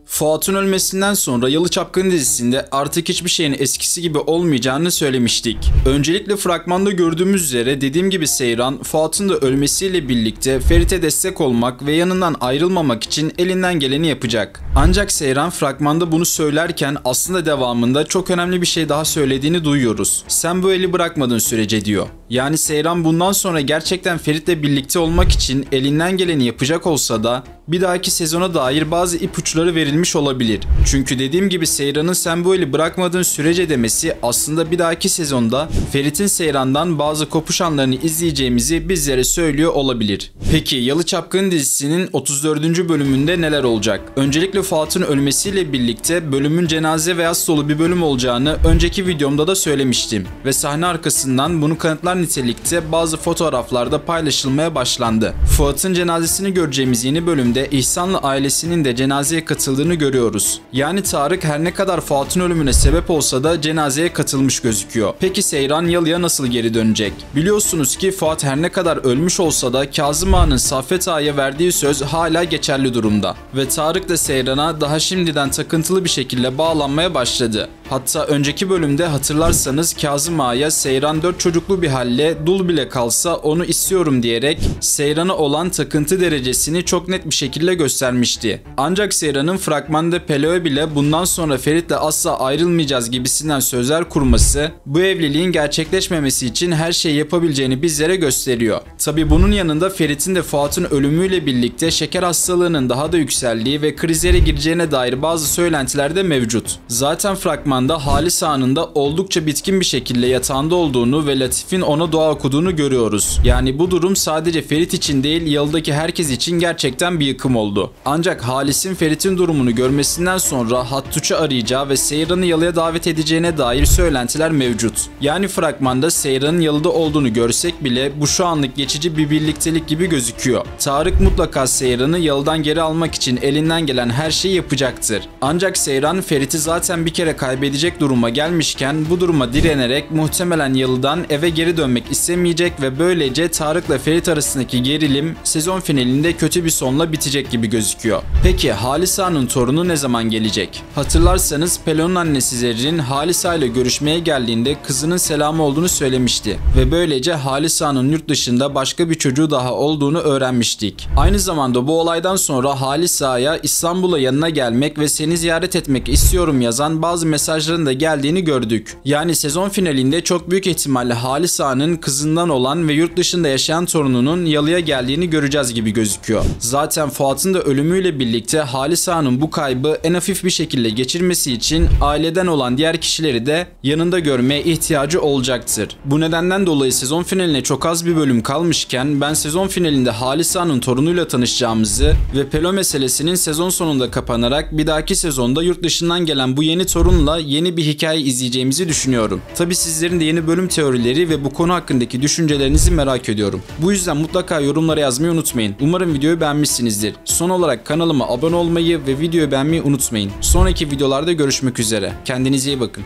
Fuat'ın ölmesinden sonra Yalı Çapkını dizisinde artık hiçbir şeyin eskisi gibi olmayacağını söylemiştik. Öncelikle fragmanda gördüğümüz üzere dediğim gibi Seyran, Fuat'ın da ölmesiyle birlikte Ferit'e destek olmak ve yanından ayrılmamak için elinden geleni yapacak. Ancak Seyran fragmanda bunu söylerken aslında devamında çok önemli bir şey daha söylediğini duyuyoruz. Sen bu eli bırakmadığın sürece diyor. Yani Seyran bundan sonra gerçekten Ferit'le birlikte olmak için elinden geleni yapacak olsa da bir dahaki sezona dair bazı ipuçları verilmiş olabilir. Çünkü dediğim gibi Seyran'ın sen bu eli bırakmadığın sürece demesi aslında bir dahaki sezonda Ferit'in Seyran'dan bazı kopuş anlarını izleyeceğimizi bizlere söylüyor olabilir. Peki Yalı Çapkını dizisinin 34. bölümünde neler olacak? Öncelikle Fuat'ın ölmesiyle birlikte bölümün cenaze ve yas dolu bir bölüm olacağını önceki videomda da söylemiştim. Ve sahne arkasından bunu kanıtlar nitelikte bazı fotoğraflarda paylaşılmaya başlandı. Fuat'ın cenazesini göreceğimiz yeni bölümde İhsan'la ailesinin de cenazeye katıldığını görüyoruz. Yani Tarık her ne kadar Fuat'ın ölümüne sebep olsa da cenazeye katılmış gözüküyor. Peki Seyran Yalı'ya nasıl geri dönecek? Biliyorsunuz ki Fuat her ne kadar ölmüş olsa da Kazım Ağa'nın Saffet Ağa'ya verdiği söz hala geçerli durumda. Ve Tarık da Seyran'a daha şimdiden takıntılı bir şekilde bağlanmaya başladı. Hatta önceki bölümde hatırlarsanız Kazım Ağa'ya Seyran 4 çocuklu bir halle dul bile kalsa onu istiyorum diyerek Seyran'a olan takıntı derecesini çok net bir şekilde göstermişti. Ancak Seyran'ın fragmanda Pelo'ya bile bundan sonra Ferit'le asla ayrılmayacağız gibisinden sözler kurması bu evliliğin gerçekleşmemesi için her şeyi yapabileceğini bizlere gösteriyor. Tabi bunun yanında Ferit'in de Fuat'ın ölümüyle birlikte şeker hastalığının daha da yükseldiği ve krizlere gireceğine dair bazı söylentiler de mevcut. Zaten fragmanda Halis Ağa'nın da oldukça bitkin bir şekilde yatağında olduğunu ve Latif'in ona dua okuduğunu görüyoruz. Yani bu durum sadece Ferit için değil Yalı'daki herkes için gerçekten bir yıkım oldu. Ancak Halis'in Ferit'in durumunu görmesinden sonra Hattuç'u arayacağı ve Seyran'ı Yalı'ya davet edeceğine dair söylentiler mevcut. Yani fragmanda Seyran'ın Yalı'da olduğunu görsek bile bu şu anlık geçici bir birliktelik gibi gözüküyor. Tarık mutlaka Seyran'ı Yalı'dan geri almak için elinden gelen her şeyi yapacaktır. Ancak Seyran Ferit'i zaten bir kere kaybedecek duruma gelmişken bu duruma direnerek muhtemelen Yalı'dan eve geri dönmek istemeyecek ve böylece Tarık'la Ferit arasındaki gerilim sezon finalinde kötü bir sonla bitecek gibi gözüküyor. Peki Halis Ağa'nın torunu ne zaman gelecek? Hatırlarsanız Pelo'nun annesi Zerrin Halis Ağa ile görüşmeye geldiğinde kızının selamı olduğunu söylemişti ve böylece Halis Ağa'nın yurt dışında başka bir çocuğu daha olduğunu öğrenmiştik. Aynı zamanda bu olaydan sonra Halis Ağa'ya İstanbul'a yanına gelmek ve seni ziyaret etmek istiyorum yazan bazı mesajların da geldiğini gördük. Yani sezon finalinde çok büyük ihtimalle Halis Ağa'nın kızından olan ve yurt dışında yaşayan torununun Yalı'ya geldiğini göreceğiz gibi gözüküyor. Zaten Fuat'ın da ölümüyle birlikte Halis Ağa'nın bu kaybı en hafif bir şekilde geçirmesi için aileden olan diğer kişileri de yanında görmeye ihtiyacı olacaktır. Bu nedenden dolayı sezon finaline çok az bir bölüm kalmışken ben sezon finalinde Halis Ağa'nın torunuyla tanışacağımızı ve Pelo meselesinin sezon sonunda kapanarak bir dahaki sezonda yurt dışından gelen bu yeni torunla yeni bir hikaye izleyeceğimizi düşünüyorum. Tabi sizlerin de yeni bölüm teorileri ve bu konu hakkındaki düşüncelerinizi merak ediyorum. Bu yüzden mutlaka yorumlara yazmayı unutmayın. Umarım videoyu beğenmişsinizdir. Son olarak kanalıma abone olmayı ve videoyu beğenmeyi unutmayın. Sonraki videolarda görüşmek üzere. Kendinize iyi bakın.